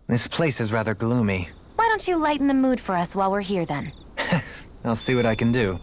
This place is rather gloomy. Why don't you lighten the mood for us while we're here then? I'll see what I can do.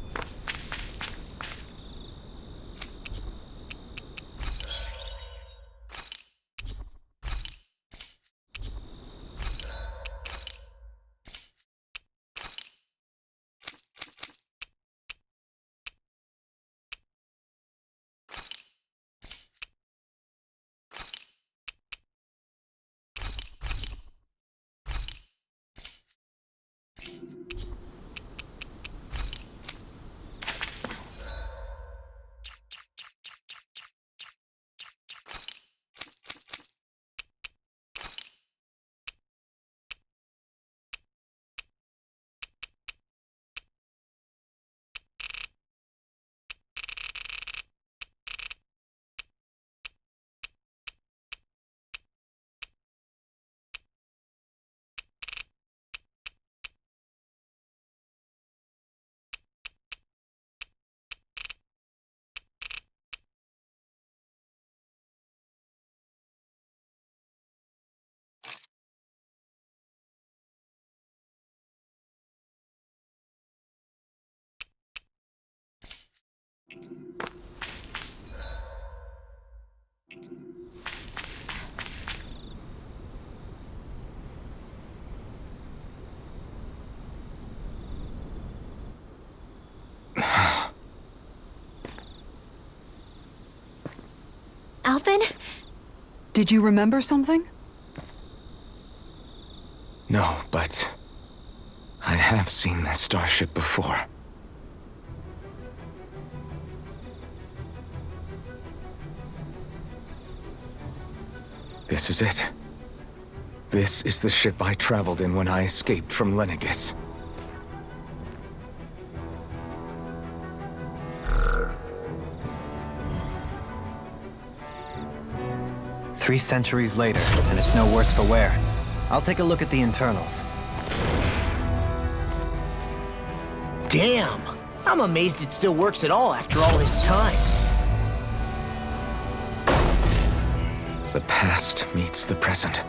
Alphen? Did you remember something? No, but I have seen this starship before. This is it. This is the ship I traveled in when I escaped from Lenegis. Three centuries later, and it's no worse for wear. I'll take a look at the internals. Damn! I'm amazed it still works at all after all this time. The past meets the present.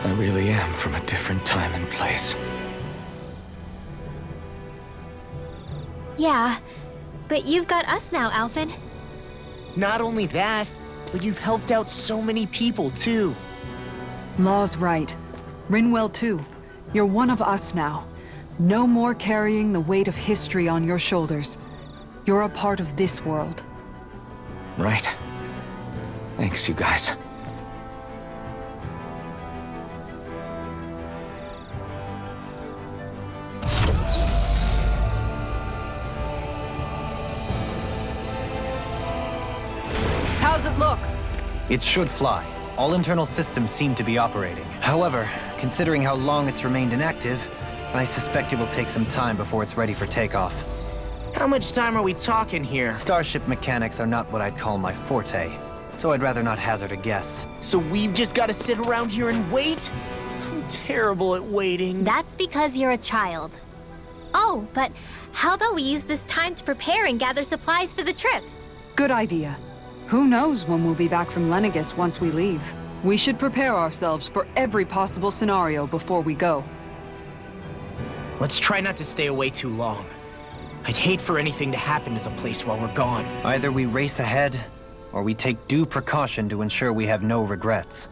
I really am from a different time and place. Yeah, but you've got us now, Alphen. Not only that, but you've helped out so many people, too. Law's right. Rinwell too. You're one of us now. No more carrying the weight of history on your shoulders. You're a part of this world. Right. Thanks, you guys. How's it look? It should fly. All internal systems seem to be operating. However, considering how long it's remained inactive, I suspect it will take some time before it's ready for takeoff. How much time are we talking here? Starship mechanics are not what I'd call my forte, so I'd rather not hazard a guess. So we've just got to sit around here and wait? I'm terrible at waiting. That's because you're a child. Oh, but how about we use this time to prepare and gather supplies for the trip? Good idea. Who knows when we'll be back from Lenegis once we leave? We should prepare ourselves for every possible scenario before we go. Let's try not to stay away too long. I'd hate for anything to happen to the place while we're gone. Either we race ahead, or we take due precaution to ensure we have no regrets.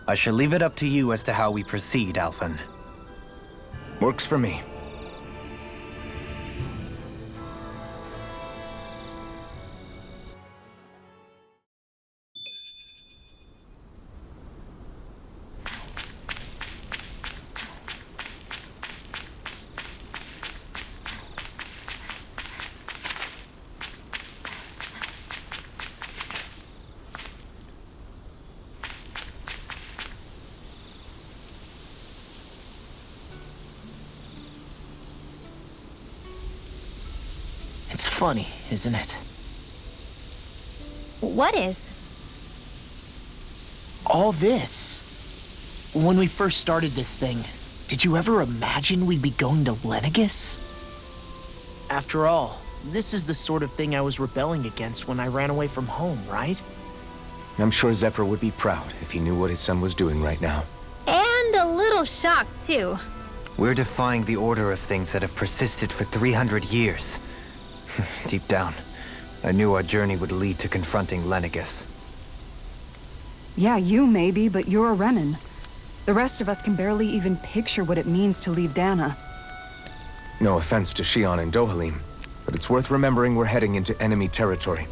I shall leave it up to you as to how we proceed, Alphen. Works for me. It's funny, isn't it? What is? All this. When we first started this thing, did you ever imagine we'd be going to Lenegis? After all, this is the sort of thing I was rebelling against when I ran away from home, right? I'm sure Zephyr would be proud if he knew what his son was doing right now. And a little shocked, too. We're defying the order of things that have persisted for 300 years. Deep down, I knew our journey would lead to confronting Lenegis. Yeah, you maybe, but you're a Renan. The rest of us can barely even picture what it means to leave Dana. No offense to Shion and Dohalim, but it's worth remembering we're heading into enemy territory.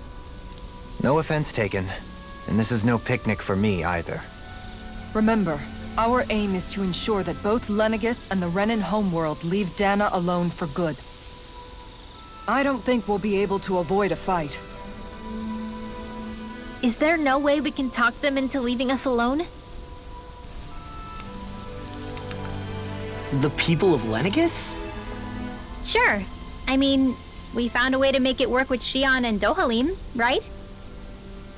No offense taken, and this is no picnic for me either. Remember, our aim is to ensure that both Lenegis and the Renan homeworld leave Dana alone for good. I don't think we'll be able to avoid a fight. Is there no way we can talk them into leaving us alone? The people of Lenegis? Sure. I mean, we found a way to make it work with Shion and Dohalim, right?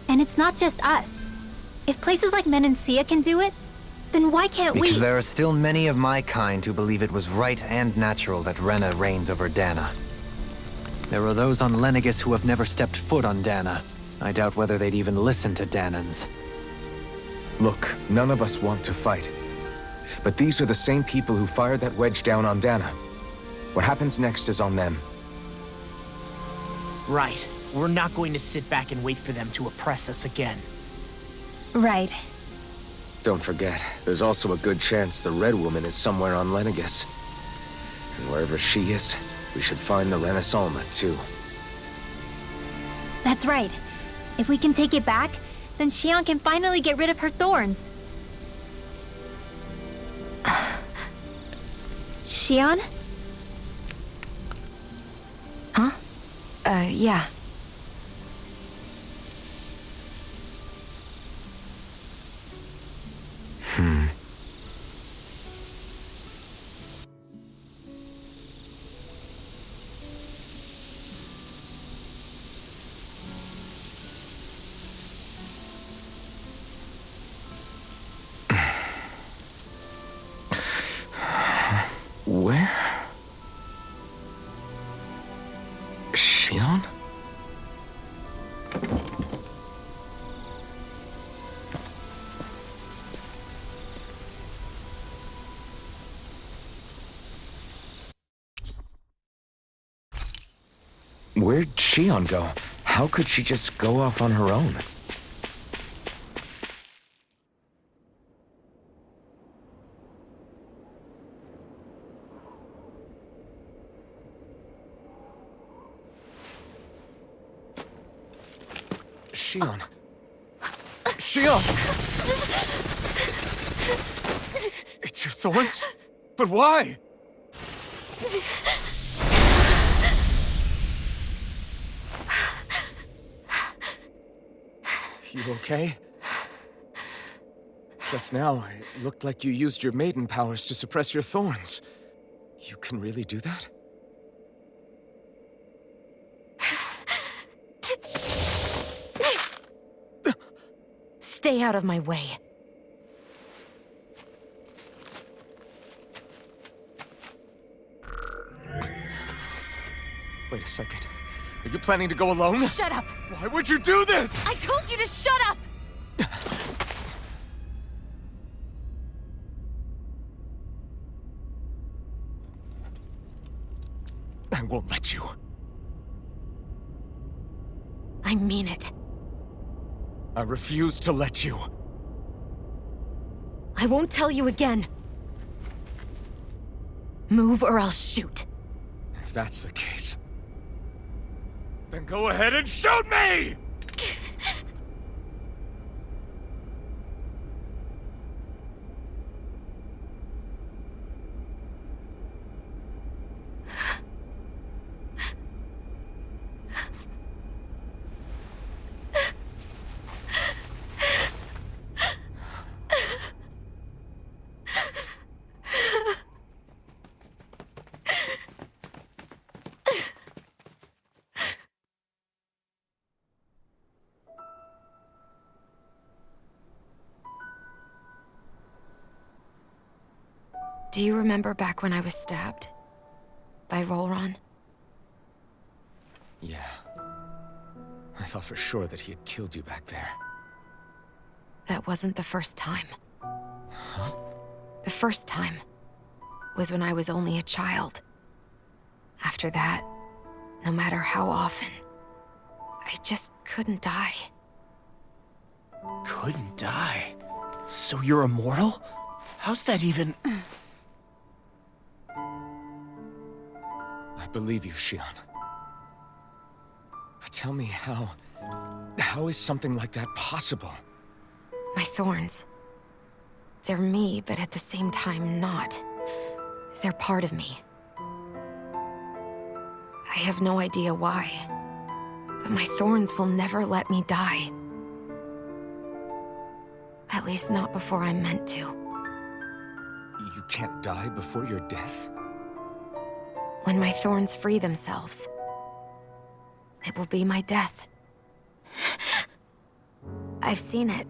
And it's not just us. If places like Menancia can do it, then why can't we? Because there are still many of my kind who believe it was right and natural that Rena reigns over Dana. There are those on Lenegis who have never stepped foot on Dana. I doubt whether they'd even listen to Danans. Look, none of us want to fight. But these are the same people who fired that wedge down on Dana. What happens next is on them. Right. We're not going to sit back and wait for them to oppress us again. Right. Don't forget, there's also a good chance the Red Woman is somewhere on Lenegis. And wherever she is, we should find the Renaissance too. That's right. If we can take it back, then Shion can finally get rid of her thorns. Shion? Huh? Yeah. Where? Shion? Where'd Shion go? How could she just go off on her own? Shion. Shion! It's your thorns? But why? You okay? Just now, it looked like you used your maiden powers to suppress your thorns. You can really do that? Stay out of my way. Wait a second. Are you planning to go alone? Shut up! Why would you do this? I told you to shut up! I won't let you. I mean it. I refuse to let you. I won't tell you again. Move or I'll shoot. If that's the case, then go ahead and shoot me! Do you remember back when I was stabbed? By Volron? Yeah. I thought for sure that he had killed you back there. that wasn't the first time. The first time was when I was only a child. After that, no matter how often, I just couldn't die. Couldn't die? So you're immortal? How's that even... I believe you, Shione. But tell me how is something like that possible? My thorns. They're me, but at the same time not. They're part of me. I have no idea why, but my thorns will never let me die. At least not before I'm meant to. You can't die before your death? When my thorns free themselves, it will be my death. I've seen it.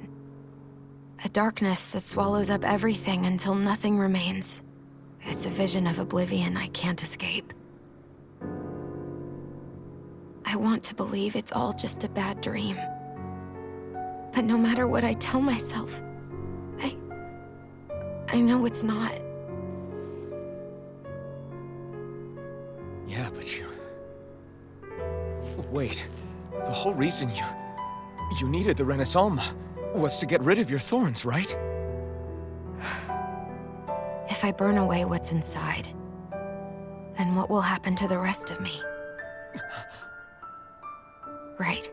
A darkness that swallows up everything until nothing remains. It's a vision of oblivion I can't escape. I want to believe it's all just a bad dream. But no matter what I tell myself, I know it's not. Yeah, but you... Wait. The whole reason you needed the Renaissance was to get rid of your thorns, right? If I burn away what's inside, then what will happen to the rest of me? Right.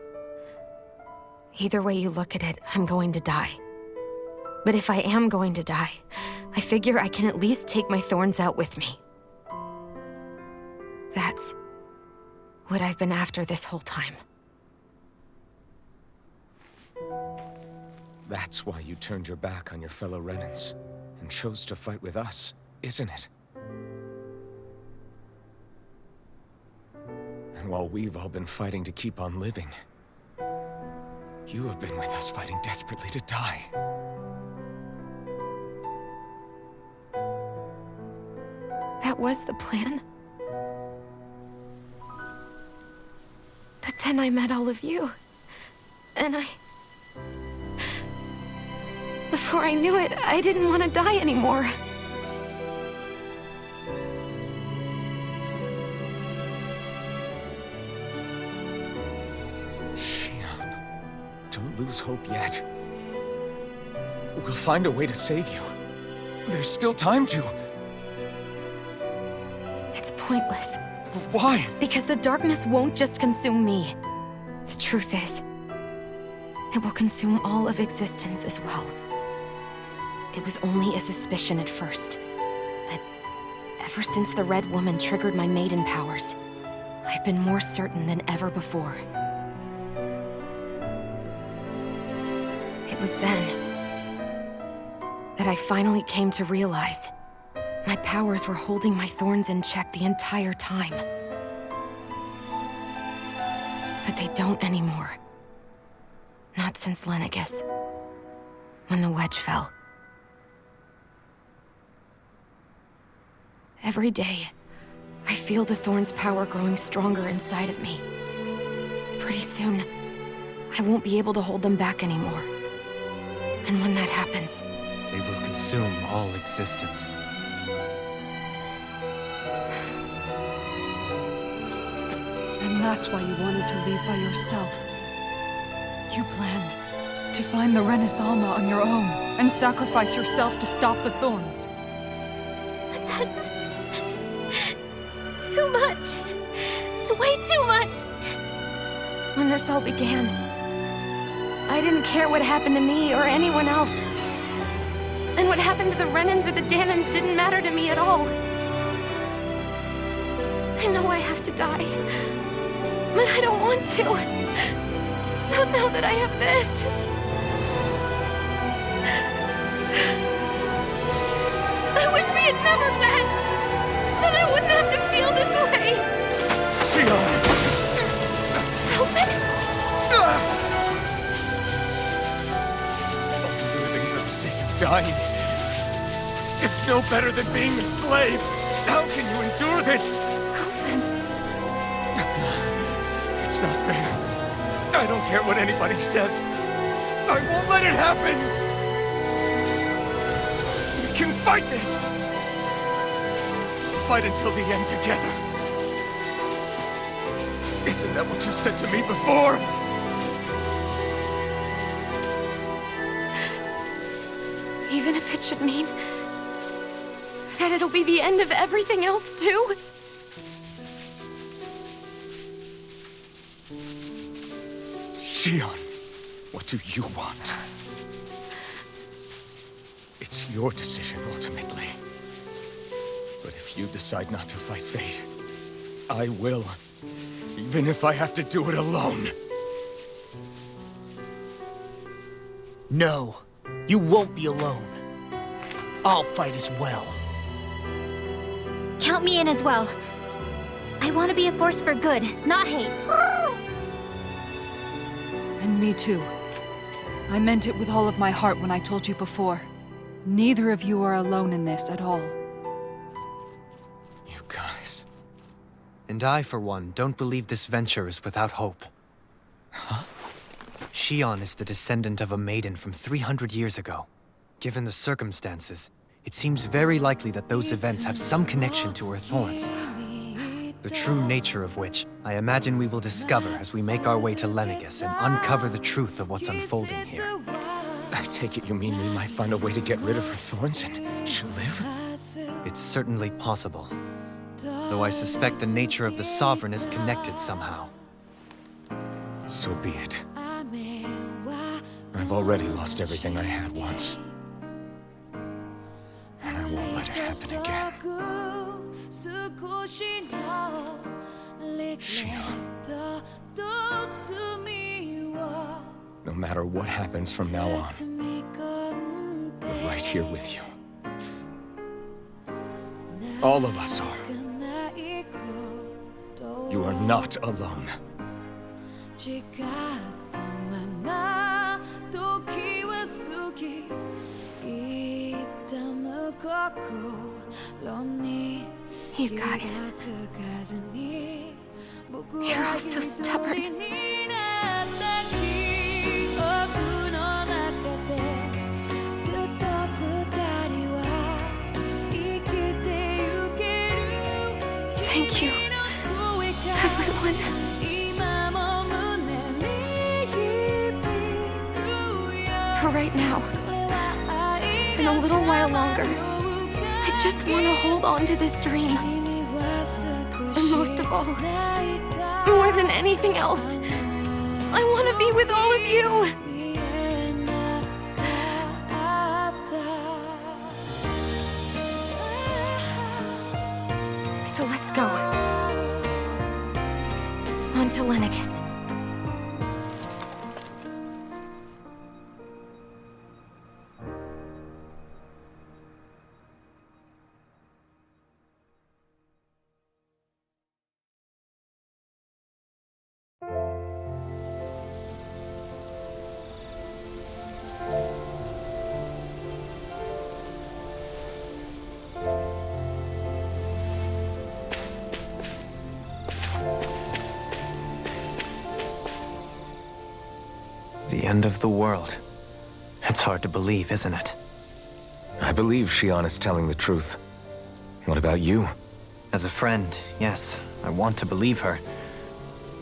Either way you look at it, I'm going to die. But if I am going to die, I figure I can at least take my thorns out with me. That's what I've been after this whole time. That's why you turned your back on your fellow Renans and chose to fight with us, isn't it? And while we've all been fighting to keep on living, you have been with us fighting desperately to die. That was the plan. But then I met all of you. And before I knew it, I didn't want to die anymore. Shione, don't lose hope yet. We'll find a way to save you. There's still time to. It's pointless. Why? Because the darkness won't just consume me. The truth is, it will consume all of existence as well. It was only a suspicion at first, but ever since the Red Woman triggered my maiden powers, I've been more certain than ever before. It was then that I finally came to realize my powers were holding my thorns in check the entire time. But they don't anymore. Not since Lenegis, when the wedge fell. Every day, I feel the thorn's power growing stronger inside of me. Pretty soon, I won't be able to hold them back anymore. And when that happens, They will consume all existence. And that's why you wanted to leave by yourself. You planned to find the Renaissance on your own and sacrifice yourself to stop the thorns. But that's... too much. It's way too much. when this all began, I didn't care what happened to me or anyone else. And what happened to the Renans or the Danans didn't matter to me at all. I know I have to die, but I don't want to. Not now that I have this. I wish we had never met. Then I wouldn't have to feel this way. Shione! Alvin? Living for the sake of dying is no better than being a slave. How can you endure this? Alvin. It's not fair. I don't care what anybody says. I won't let it happen! We can fight this! Fight until the end together. Isn't that what you said to me before? Even if it should mean that it'll be the end of everything else, too? Shion, what do you want? It's your decision, ultimately. But if you decide not to fight fate, I will. Even if I have to do it alone. No, you won't be alone. I'll fight as well. Count me in as well. I want to be a force for good, not hate. And me too. I meant it with all of my heart when I told you before. Neither of you are alone in this at all. You guys... And I, for one, don't believe this venture is without hope. Huh? Shion is the descendant of a maiden from 300 years ago. Given the circumstances, it seems very likely that those events have some connection to her thorns. The true nature of which, I imagine we will discover as we make our way to Lenegis and uncover the truth of what's unfolding here. I take it you mean we might find a way to get rid of her thorns and she'll live? It's certainly possible. Though I suspect the nature of the Sovereign is connected somehow. So be it. I've already lost everything I had once. And I won't let it happen again. Shion. No matter what happens from now on, we're right here with you. All of us are. You are not alone. You guys... You're all so stubborn. Thank you, everyone. For right now, and a little while longer, I just want to hold on to this dream. And most of all, more than anything else, I want to be with all of you. So let's go. On to Lenegis. The end of the world. It's hard to believe, isn't it? I believe Shion is telling the truth. What about you? As a friend, yes, I want to believe her.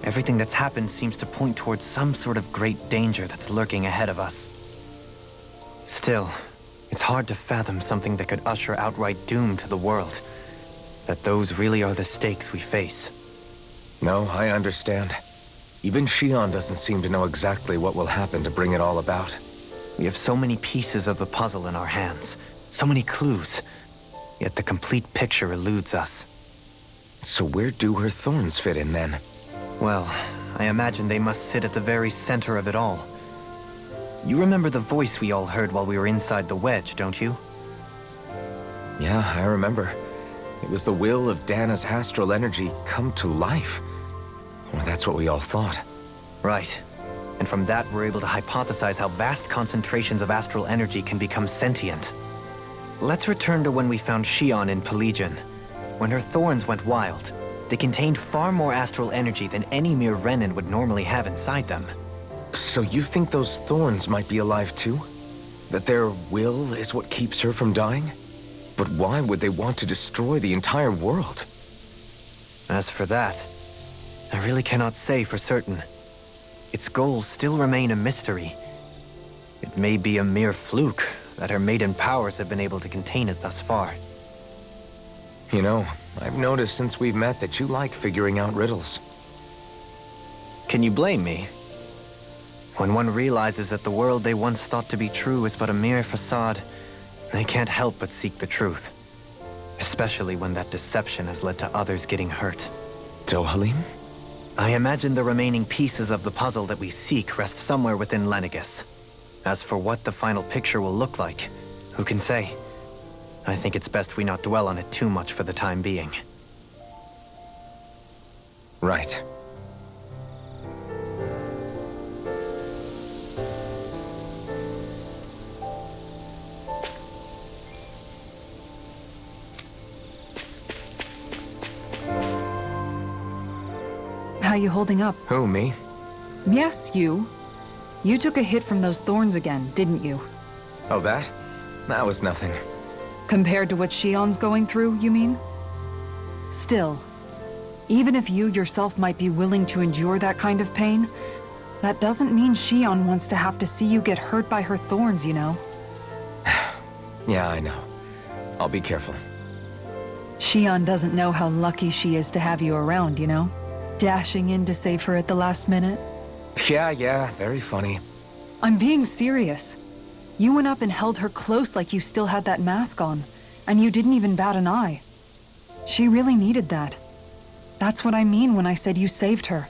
Everything that's happened seems to point towards some sort of great danger that's lurking ahead of us. Still, it's hard to fathom something that could usher outright doom to the world. That those really are the stakes we face. No, I understand. Even Shion doesn't seem to know exactly what will happen to bring it all about. We have so many pieces of the puzzle in our hands, so many clues, yet the complete picture eludes us. So where do her thorns fit in then? Well, I imagine they must sit at the very center of it all. You remember the voice we all heard while we were inside the wedge, don't you? Yeah, I remember. It was the will of Dana's astral energy come to life. Or that's what we all thought. Right. And from that, we're able to hypothesize how vast concentrations of astral energy can become sentient. Let's return to when we found Shion in Pelagian. When her thorns went wild, they contained far more astral energy than any mere Renin would normally have inside them. So you think those thorns might be alive too? That their will is what keeps her from dying? But why would they want to destroy the entire world? As for that, I really cannot say for certain. Its goals still remain a mystery. It may be a mere fluke that her maiden powers have been able to contain it thus far. You know, I've noticed since we've met that you like figuring out riddles. Can you blame me? When one realizes that the world they once thought to be true is but a mere facade, they can't help but seek the truth. Especially when that deception has led to others getting hurt. Dohalim? I imagine the remaining pieces of the puzzle that we seek rest somewhere within Lenegis. As for what the final picture will look like, who can say? I think it's best we not dwell on it too much for the time being. Right. How you holding up? Who, me? Yes, you. You took a hit from those thorns again, didn't you? Oh, that? That was nothing. Compared to what Shion's going through, you mean? Still, even if you yourself might be willing to endure that kind of pain, that doesn't mean Shion wants to have to see you get hurt by her thorns, you know? Yeah, I know. I'll be careful. Shion doesn't know how lucky she is to have you around, you know? Dashing in to save her at the last minute. Yeah, very funny. I'm being serious. You went up and held her close like you still had that mask on, and you didn't even bat an eye. She really needed that. That's what I mean when I said you saved her.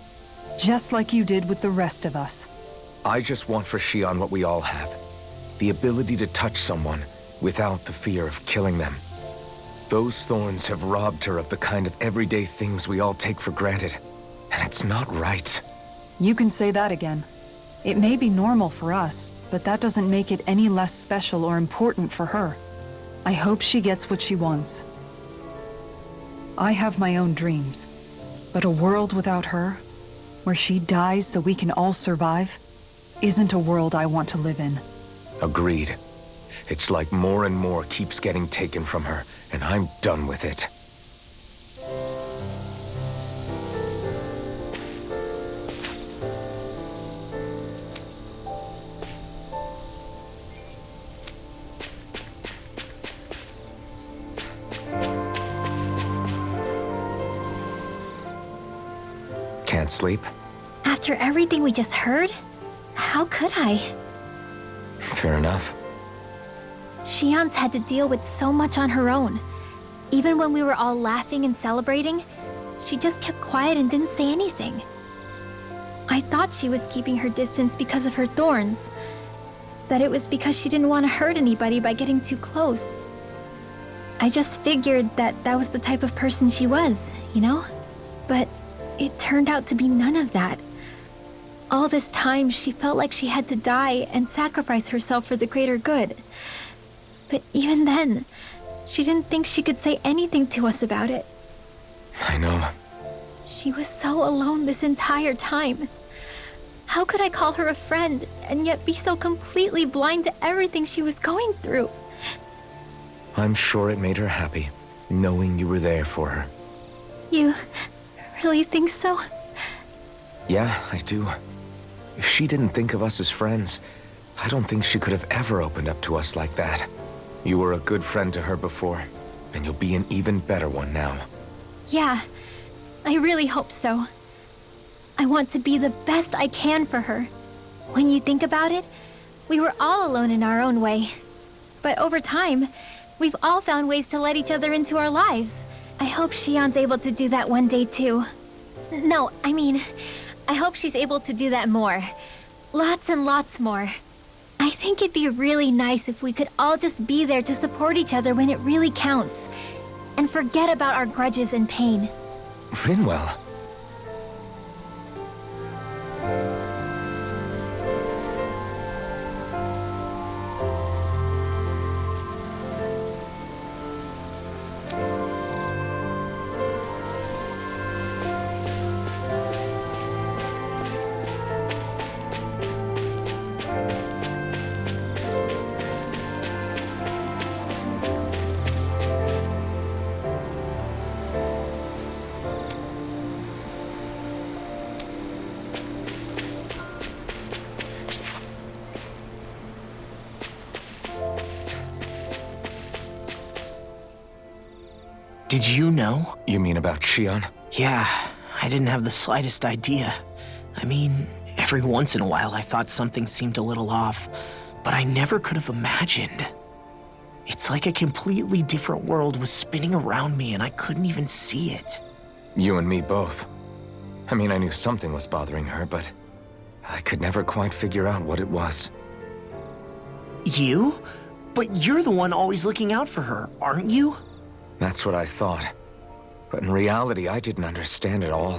Just like you did with the rest of us. I just want for Shion what we all have. The ability to touch someone without the fear of killing them. Those thorns have robbed her of the kind of everyday things we all take for granted. And it's not right. You can say that again. It may be normal for us, but that doesn't make it any less special or important for her. I hope she gets what she wants. I have my own dreams, but a world without her, where she dies so we can all survive, isn't a world I want to live in. Agreed. It's like more and more keeps getting taken from her, and I'm done with it. Can't sleep? After everything we just heard, how could I? Fair enough. Shion's had to deal with so much on her own. Even when we were all laughing and celebrating, she just kept quiet and didn't say anything. I thought she was keeping her distance because of her thorns. That it was because she didn't want to hurt anybody by getting too close. I just figured that that was the type of person she was, you know? But it turned out to be none of that. All this time, she felt like she had to die and sacrifice herself for the greater good. But even then, she didn't think she could say anything to us about it. I know. She was so alone this entire time. How could I call her a friend and yet be so completely blind to everything she was going through? I'm sure it made her happy, knowing you were there for her. You really think so? Yeah, I do. If she didn't think of us as friends, I don't think she could have ever opened up to us like that. You were a good friend to her before, and you'll be an even better one now. Yeah, I really hope so. I want to be the best I can for her. When you think about it, we were all alone in our own way. But over time, we've all found ways to let each other into our lives. I hope Shion's able to do that one day too. No, I mean, I hope she's able to do that more. Lots and lots more. I think it'd be really nice if we could all just be there to support each other when it really counts. And forget about our grudges and pain. Rinwell. Did you know? You mean about Shion? Yeah, I didn't have the slightest idea. I mean, every once in a while I thought something seemed a little off, but I never could have imagined. It's like a completely different world was spinning around me and I couldn't even see it. You and me both. I mean, I knew something was bothering her, but I could never quite figure out what it was. You? But you're the one always looking out for her, aren't you? That's what I thought. But in reality, I didn't understand it all.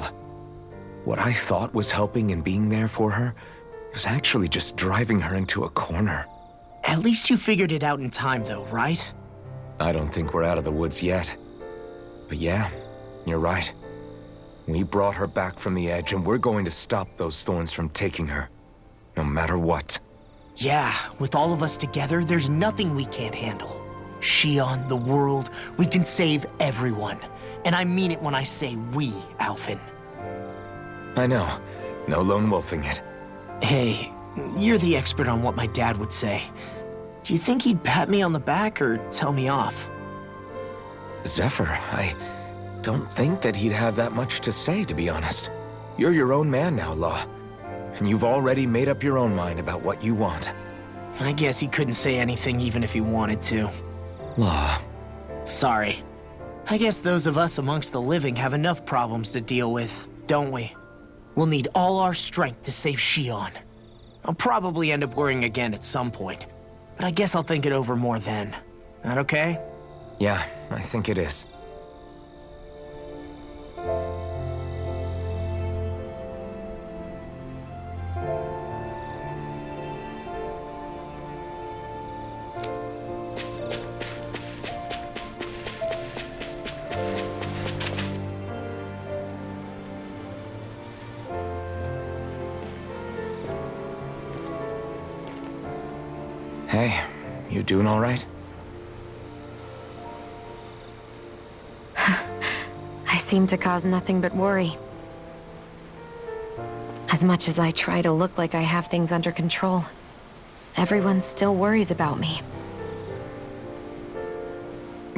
What I thought was helping and being there for her was actually just driving her into a corner. At least you figured it out in time though, right? I don't think we're out of the woods yet. But yeah, you're right. We brought her back from the edge and we're going to stop those thorns from taking her. No matter what. Yeah, with all of us together, there's nothing we can't handle. Shion, the world, we can save everyone. And I mean it when I say we, Alphen. I know. No lone wolfing it. Hey, you're the expert on what my dad would say. Do you think he'd pat me on the back or tell me off? Zephyr, I don't think that he'd have that much to say, to be honest. You're your own man now, Law. And you've already made up your own mind about what you want. I guess he couldn't say anything even if he wanted to. Law. Sorry. I guess those of us amongst the living have enough problems to deal with, don't we? We'll need all our strength to save Shion. I'll probably end up worrying again at some point, but I guess I'll think it over more then. That okay? Yeah, I think it is. Hey, you doing all right? I seem to cause nothing but worry. As much as I try to look like I have things under control, everyone still worries about me.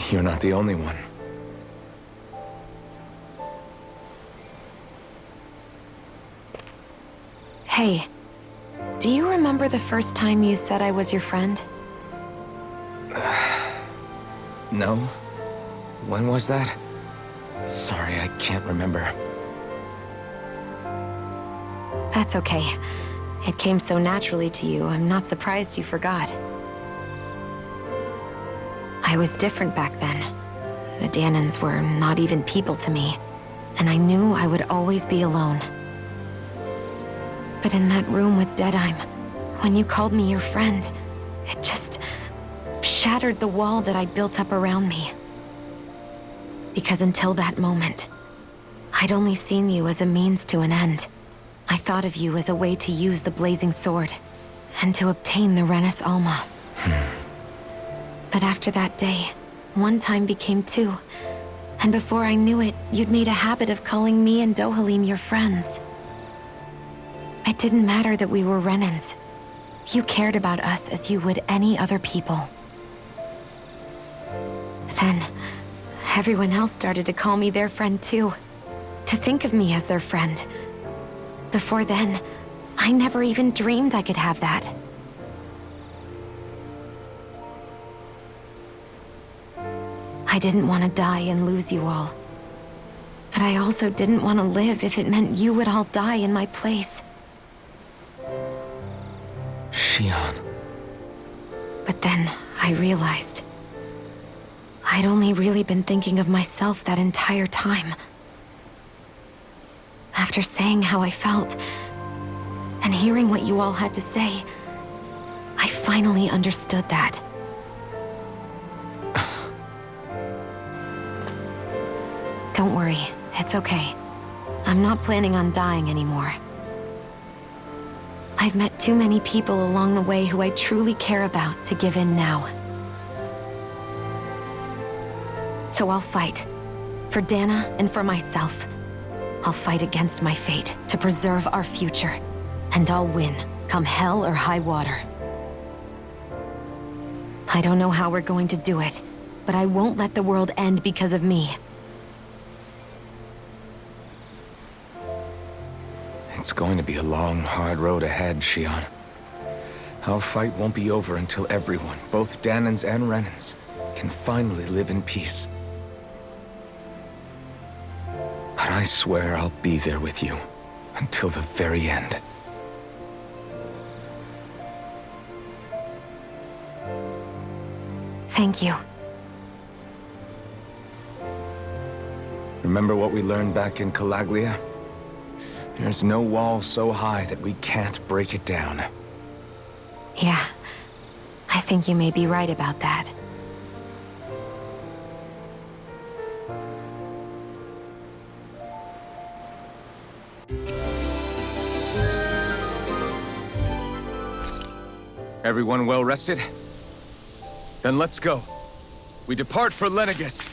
You're not the only one. Hey, do you remember the first time you said I was your friend? No? When was that? Sorry, I can't remember. That's okay. It came so naturally to you, I'm not surprised you forgot. I was different back then. The Danans were not even people to me, and I knew I would always be alone. But in that room with Deadime, when you called me your friend, it just shattered the wall that I'd built up around me. Because until that moment, I'd only seen you as a means to an end. I thought of you as a way to use the blazing sword, and to obtain the Renis Alma. But after that day, one time became two, and before I knew it, you'd made a habit of calling me and Dohalim your friends. It didn't matter that we were Renans. You cared about us as you would any other people. Then, everyone else started to call me their friend too. To think of me as their friend. Before then, I never even dreamed I could have that. I didn't want to die and lose you all. But I also didn't want to live if it meant you would all die in my place. Shion. But then I realized I'd only really been thinking of myself that entire time. After saying how I felt, and hearing what you all had to say, I finally understood that. Don't worry, it's okay. I'm not planning on dying anymore. I've met too many people along the way who I truly care about to give in now. So I'll fight. For Dana and for myself. I'll fight against my fate to preserve our future. And I'll win, come hell or high water. I don't know how we're going to do it, but I won't let the world end because of me. It's going to be a long, hard road ahead, Shion. Our fight won't be over until everyone, both Danans and Renans, can finally live in peace. But I swear I'll be there with you until the very end. Thank you. Remember what we learned back in Calaglia? There's no wall so high that we can't break it down. Yeah. I think you may be right about that. Everyone well rested? Then let's go. We depart for Lenegis.